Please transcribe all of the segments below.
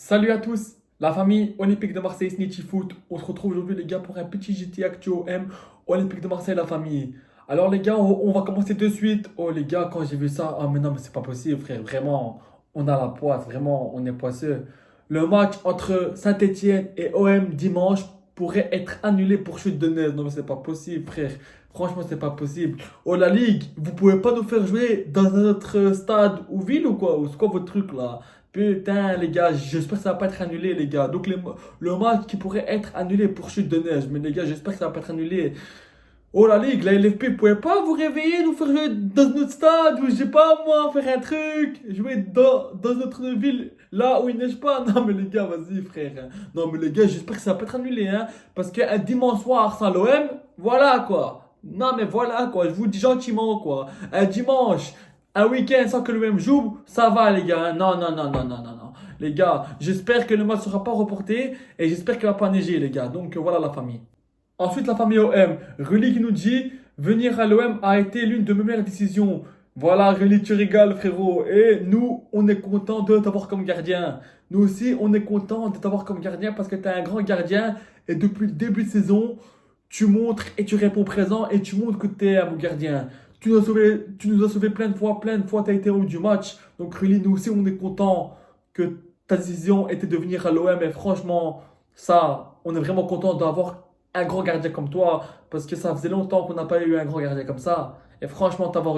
Salut à tous, la famille Olympique de Marseille Snitchy Foot. On se retrouve aujourd'hui les gars pour un petit JT Actu OM Olympique de Marseille la famille. Alors les gars, on va commencer de suite. Oh les gars, quand j'ai vu ça, ah mais non mais c'est pas possible frère, vraiment, on a la poisse, vraiment, on est poisseux. Le match entre Saint-Etienne et OM dimanche pourrait être annulé pour chute de neige. Non mais c'est pas possible frère, franchement c'est pas possible. Oh la Ligue, vous pouvez pas nous faire jouer dans un autre stade ou ville ou quoi? Ou c'est quoi votre truc là? Putain, les gars, j'espère que ça va pas être annulé, les gars. Donc, le match qui pourrait être annulé pour chute de neige. Mais les gars, j'espère que ça va pas être annulé. Oh, la Ligue, la LFP, vous pouvez pas vous réveiller, nous faire jouer dans notre stade, ou je sais pas moi, faire un truc, jouer dans notre ville, là où il neige pas. Non, mais les gars, vas-y, frère. Non, mais les gars, j'espère que ça va pas être annulé, hein. Parce qu'un dimanche soir sans l'OM, voilà quoi. Non, mais voilà quoi, je vous dis gentiment quoi. Un dimanche, un week-end sans que l'OM joue, ça va, les gars, hein. Non, non, non, non, non, non, non. Les gars, j'espère que le match sera pas reporté et j'espère qu'il va pas neiger, les gars. Donc, voilà la famille. Ensuite, la famille OM. Rully qui nous dit venir à l'OM a été l'une de mes meilleures décisions. Voilà, Rully, tu rigoles, frérot. Et nous, on est content de t'avoir comme gardien. Nous aussi, on est content de t'avoir comme gardien parce que tu es un grand gardien. Et depuis le début de saison, tu montres et tu réponds présent et tu montres que tu es un bon gardien. Tu nous as sauvé plein de fois, tu as été au du match. Donc, Rully, nous aussi, on est content que ta décision était de venir à l'OM. Et franchement, ça, on est vraiment content d'avoir un grand gardien comme toi, parce que ça faisait longtemps qu'on n'a pas eu un grand gardien comme ça. Et franchement, t'avoir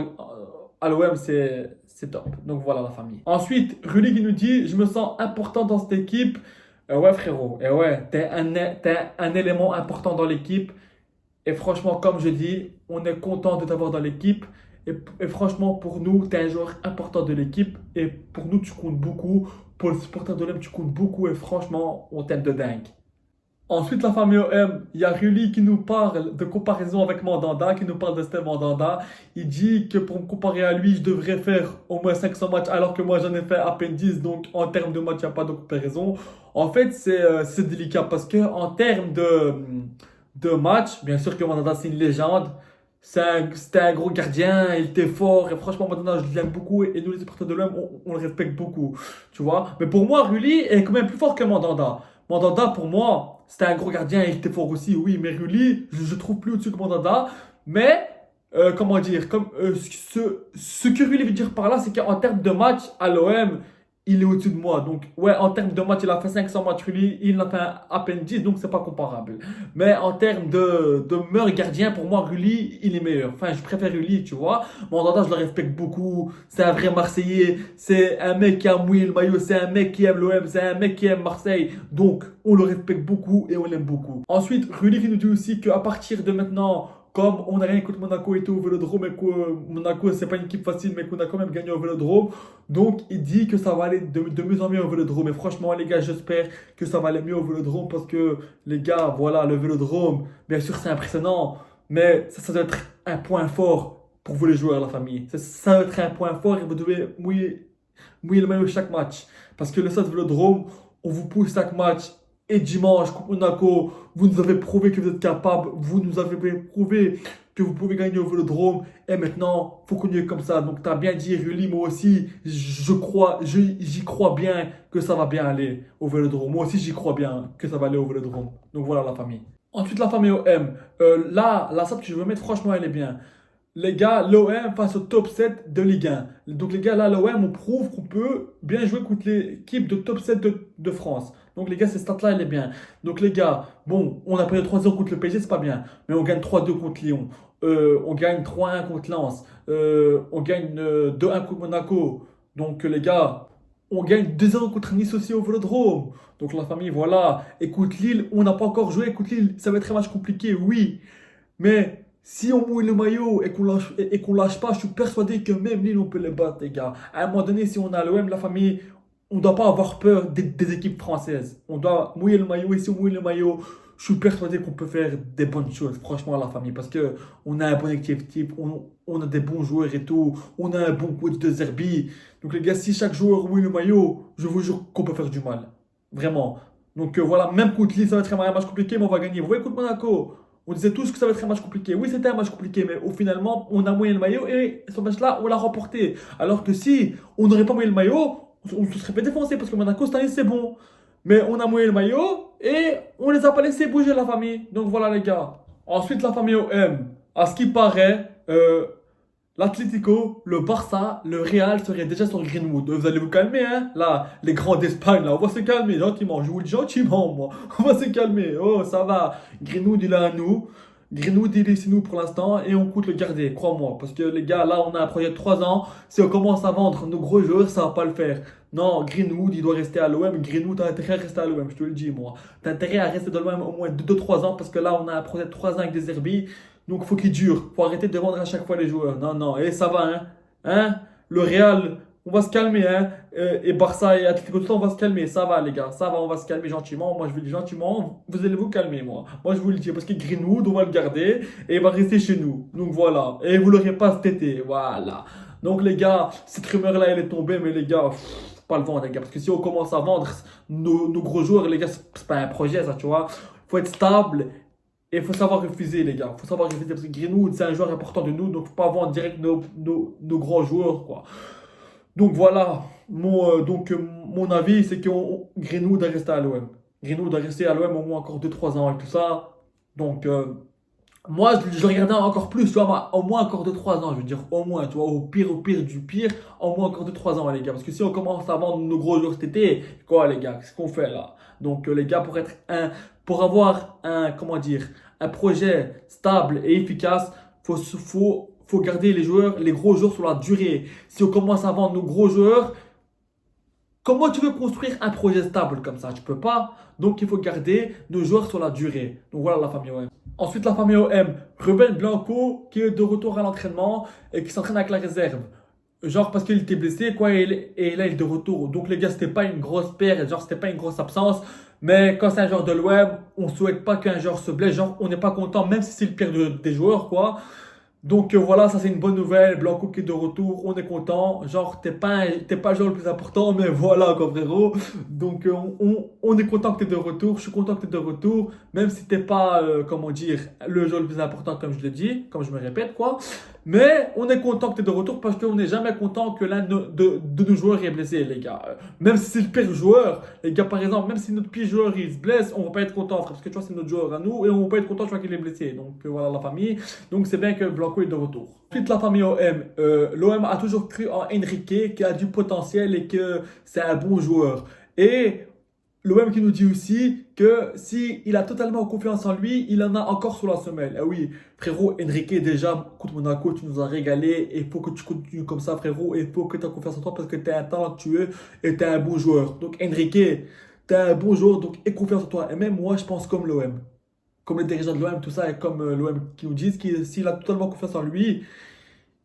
à l'OM, c'est top. Donc voilà la famille. Ensuite, Rudy qui nous dit je me sens important dans cette équipe. Ouais, frérot. Et ouais, t'es un élément important dans l'équipe. Et franchement, comme je dis, on est content de t'avoir dans l'équipe. Et franchement, pour nous, tu es un joueur important de l'équipe. Et pour nous, tu comptes beaucoup. Pour le supporter de l'OM, tu comptes beaucoup. Et franchement, on t'aime de dingue. Ensuite, la famille OM, il y a Rully qui nous parle de comparaison avec Mandanda, qui nous parle de Steve Mandanda. Il dit que pour me comparer à lui, je devrais faire au moins 500 matchs, alors que moi j'en ai fait à peine 10. Donc en termes de matchs, il n'y a pas de comparaison. En fait, c'est délicat parce que en termes de matchs, bien sûr que Mandanda c'est une légende. C'était un gros gardien, il était fort. Et franchement, Mandanda, je l'aime beaucoup. Et nous, les supporters de l'OM, on le respecte beaucoup. Tu vois. Mais pour moi, Rully est quand même plus fort que Mandanda. Mandanda, pour moi, c'était un gros gardien, il était fort aussi, oui, mais Rully, je trouve plus au-dessus que Mandanda. Mais, comment dire, ce que Rully veut dire par là, c'est qu'en termes de match, à l'OM, il est au-dessus de moi. Donc, ouais, en termes de match, il a fait 500 matchs, Rully, il en a fait à peine 10, donc c'est pas comparable. Mais en termes de meilleur gardien, pour moi, Rully, il est meilleur. Enfin, je préfère Rully, tu vois. Mandanda, je le respecte beaucoup. C'est un vrai Marseillais. C'est un mec qui a mouillé le maillot. C'est un mec qui aime l'OM. C'est un mec qui aime Marseille. Donc, on le respecte beaucoup et on l'aime beaucoup. Ensuite, Rully qui nous dit aussi qu'à partir de maintenant, comme on n'a rien contre Monaco et tout au Vélodrome, et que Monaco, c'est pas une équipe facile, mais qu'on a quand même gagné au Vélodrome. Donc, il dit que ça va aller de mieux en mieux au Vélodrome. Et franchement, les gars, j'espère que ça va aller mieux au Vélodrome parce que, les gars, voilà, le Vélodrome, bien sûr, c'est impressionnant, mais ça doit être un point fort pour vous les joueurs, la famille. Ça doit être un point fort et vous devez mouiller le maillot chaque match. Parce que le stade Vélodrome, on vous pousse chaque match. Et dimanche, contre Monaco, vous nous avez prouvé que vous êtes capable. Vous nous avez prouvé que vous pouvez gagner au Vélodrome. Et maintenant, faut qu'on y aille comme ça. Donc, tu as bien dit, Rully, moi aussi, j'y crois bien que ça va bien aller au Vélodrome. Moi aussi, j'y crois bien que ça va aller au Vélodrome. Donc, voilà la famille. Ensuite, la famille OM. Là, la stat que je veux mettre, franchement, elle est bien. Les gars, l'OM face au top 7 de Ligue 1. Donc les gars, là, l'OM, on prouve qu'on peut bien jouer contre l'équipe de top 7 de France. Donc les gars, cette stat-là, elle est bien. Donc les gars, bon, on a perdu 3-0 contre le PSG, c'est pas bien. Mais on gagne 3-2 contre Lyon. On gagne 3-1 contre Lens. On gagne 2-1 contre Monaco. Donc les gars, on gagne 2-0 contre Nice aussi au Vélodrome. Donc la famille, voilà. Et contre Lille, on n'a pas encore joué. Contre Lille, ça va être un match compliqué, oui. Mais si on mouille le maillot et qu'on lâche pas, je suis persuadé que même Lille, on peut les battre, les gars. À un moment donné, si on a l'OM, la famille, on ne doit pas avoir peur des équipes françaises. On doit mouiller le maillot. Et si on mouille le maillot, je suis persuadé qu'on peut faire des bonnes choses, franchement, à la famille. Parce que on a un bon effectif, on a des bons joueurs et tout. On a un bon coach de Zerbi. Donc, les gars, si chaque joueur mouille le maillot, je vous jure qu'on peut faire du mal. Vraiment. Donc, voilà, même contre Lille, ça va être un match compliqué, mais on va gagner. Vous voyez, contre Monaco. On disait tous que ça va être un match compliqué. Oui, c'était un match compliqué, mais au finalement, on a mouillé le maillot et ce match-là, on l'a remporté. Alors que si on n'aurait pas mouillé le maillot, On se serait fait défoncer parce que Monaco, cette année, c'est bon. Mais on a mouillé le maillot et on les a pas laissés bouger, la famille. Donc voilà, les gars. Ensuite, la famille OM. À ce qui paraît, l'Atlético, le Barça, le Real seraient déjà sur Greenwood. Vous allez vous calmer, hein? Là, les grands d'Espagne, là, on va se calmer gentiment. Je vous le dis gentiment, moi. On va se calmer. Oh, ça va. Greenwood, il est à nous. Greenwood, il est chez nous pour l'instant et on compte le garder, crois-moi. Parce que les gars, là, on a un projet de 3 ans. Si on commence à vendre nos gros joueurs, ça va pas le faire. Non, Greenwood, il doit rester à l'OM. Greenwood a intérêt à rester à l'OM, je te le dis, moi. T'as intérêt à rester dans l'OM au moins 2-3 ans parce que là, on a un projet de 3 ans avec des Zerbi. Donc, faut qu'il dure. Faut arrêter de vendre à chaque fois les joueurs. Non, non, et ça va, hein. Hein? Le Real, on va se calmer, hein. Et Barça et Atlético, tout ça, on va se calmer. Ça va, les gars. Ça va, on va se calmer gentiment. Moi, je vous dis gentiment, vous allez vous calmer, moi. Moi, je vous le dis, parce que Greenwood, on va le garder et il va rester chez nous. Donc, voilà. Et vous l'aurez pas cet été. Voilà. Donc, les gars, cette rumeur-là, elle est tombée, mais les gars, faut pas le vendre, les gars. Parce que si on commence à vendre nos gros joueurs, les gars, c'est pas un projet, ça, tu vois. Faut être stable. Et il faut savoir refuser, les gars. Il faut savoir refuser parce que Greenwood, c'est un joueur important de nous. Donc, il ne faut pas vendre direct nos grands joueurs, quoi. Donc, voilà. Mon avis, c'est que Greenwood doit rester à l'OM. Greenwood doit rester à l'OM au moins encore 2-3 ans et tout ça. Donc, moi, je le regardais encore plus, tu vois, au moins encore 2-3 ans, je veux dire, au moins, tu vois, au pire du pire, au moins encore 2-3 ans, les gars. Parce que si on commence à vendre nos gros joueurs cet été, quoi, les gars, qu'est-ce qu'on fait là? Donc, les gars, pour avoir comment dire, un projet stable et efficace, faut garder les joueurs, les gros joueurs sur la durée. Si on commence à vendre nos gros joueurs, comment tu veux construire un projet stable comme ça? Tu peux pas. Donc, il faut garder nos joueurs sur la durée. Donc, voilà la famille OM. Ensuite, la famille OM. Ruben Blanco qui est de retour à l'entraînement et qui s'entraîne avec la réserve. Genre parce qu'il était blessé, quoi, et là il est de retour. Donc, les gars, c'était pas une grosse perte, genre, c'était pas une grosse absence. Mais quand c'est un joueur de l'OM, on souhaite pas qu'un joueur se blesse. Genre, on n'est pas content, même si c'est le pire des joueurs, quoi. Donc voilà, ça c'est une bonne nouvelle. Blanco qui est de retour, on est content. Genre, t'es pas le joueur le plus important, mais voilà quoi, frérot. Donc on est content que t'es de retour. Je suis content que t'es de retour, même si t'es pas, comment dire, le joueur le plus important, comme je le dis, comme je me répète, quoi. Mais on est content que t'es de retour parce qu'on n'est jamais content que l'un de nos joueurs est blessé, les gars. Même si c'est le pire joueur, les gars, par exemple, même si notre pire joueur il se blesse, on va pas être content, frère, parce que tu vois, c'est notre joueur à nous et on va pas être content, tu vois, qu'il est blessé. Donc voilà la famille. Donc c'est bien que Blanco est de retour. Ensuite, la famille OM. L'OM a toujours cru en Enrique, qui a du potentiel et que c'est un bon joueur. Et l'OM qui nous dit aussi que si il a totalement confiance en lui, il en a encore sur la semelle. Eh oui, frérot, Enrique, déjà, contre Monaco, tu nous as régalé. Et il faut que tu continues comme ça, frérot. Et il faut que tu aies confiance en toi parce que tu es un talentueux et tu es un bon joueur. Donc, Enrique, tu es un bon joueur, donc aie confiance en toi. Et même moi, je pense comme l'OM, comme les dirigeants de l'OM, tout ça, et comme l'OM qui nous disent que s'il a totalement confiance en lui,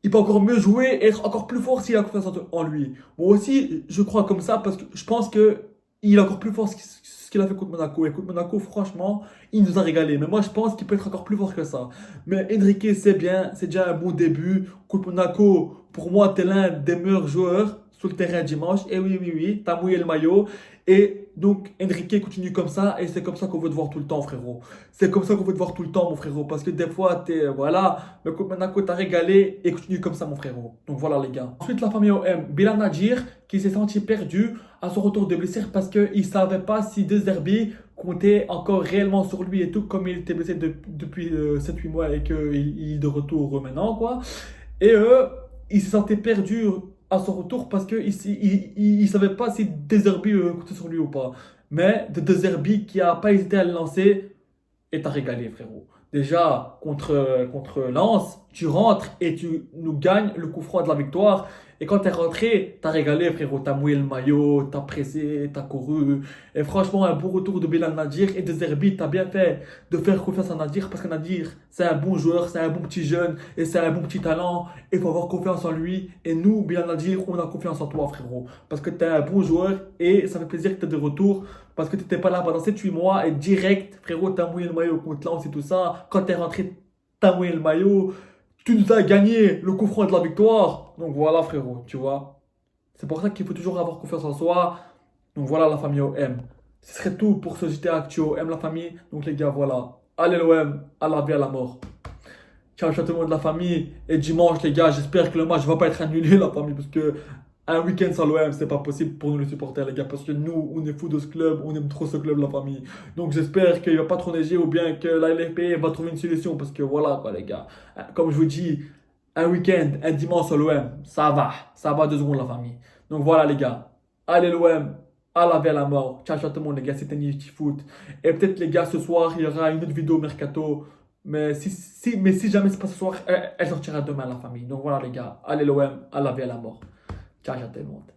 il peut encore mieux jouer et être encore plus fort s'il a confiance en lui. Moi aussi, je crois comme ça parce que je pense que il est encore plus fort ce qu'il a fait contre Monaco. Et contre Monaco, franchement, il nous a régalé. Mais moi, je pense qu'il peut être encore plus fort que ça. Mais Enrique, c'est bien, c'est déjà un bon début. Contre Monaco, pour moi, t'es l'un des meilleurs joueurs sur le terrain dimanche. Et oui, oui, oui, t'as mouillé le maillot. Et donc, Enrique continue comme ça. Et c'est comme ça qu'on veut te voir tout le temps, frérot. C'est comme ça qu'on veut te voir tout le temps, mon frérot. Parce que des fois, voilà. Mais contre Monaco, t'as régalé. Et continue comme ça, mon frérot. Donc voilà, les gars. Ensuite, la famille OM. Bilal Nadir, qui s'est senti perdu à son retour de blessure parce qu'il ne savait pas si De Zerbi comptait encore réellement sur lui et tout, comme il était blessé depuis 7-8 mois et qu'il est de retour maintenant, quoi. Et il se sentait perdu à son retour parce qu'il ne savait pas si De Zerbi comptait sur lui ou pas. Mais De Zerbi qui n'a pas hésité à le lancer et t'a régalé, frérot. Déjà, contre Lens, tu rentres et tu nous gagnes le coup franc de la victoire. Et quand t'es rentré, t'as régalé, frérot. T'as mouillé le maillot, t'as pressé, t'as couru. Et franchement, un bon retour de Bilal Nadir et de Zerbi. T'as bien fait de faire confiance à Nadir parce que Nadir, c'est un bon joueur, c'est un bon petit jeune et c'est un bon petit talent. Il faut avoir confiance en lui. Et nous, Bilal Nadir, on a confiance en toi, frérot. Parce que t'es un bon joueur et ça fait plaisir que t'es de retour. Parce que t'étais pas là pendant 7-8 mois et direct, frérot, t'as mouillé le maillot contre Lens et tout ça. Quand t'es rentré, t'as mouillé le maillot. Tu nous as gagné le coup franc de la victoire. Donc voilà, frérot, tu vois. C'est pour ça qu'il faut toujours avoir confiance en soi. Donc voilà, la famille OM. Ce serait tout pour ce JT Actio. M la famille. Donc les gars, voilà. Allez l'OM, à la vie, à la mort. Ciao, ciao tout le monde de la famille. Et dimanche, les gars, j'espère que le match va pas être annulé, la famille, parce que Un week-end sans l'OM, c'est pas possible pour nous les supporters, les gars, parce que nous, on est fous de ce club, on aime trop ce club, la famille. Donc j'espère qu'il va pas trop neiger ou bien que la LFP va trouver une solution, parce que voilà, quoi, les gars. Comme je vous dis, un week-end, un dimanche sans l'OM, ça va 2 secondes, la famille. Donc voilà, les gars, allez l'OM, à la vie à la mort. Ciao, ciao tout le monde, les gars, c'était Nifty Foot. Et peut-être, les gars, ce soir, il y aura une autre vidéo Mercato. Mais si jamais c'est pas ce soir, elle sortira demain, la famille. Donc voilà, les gars, allez l'OM, à la vie à la mort. Ciao, ciao tout le monde.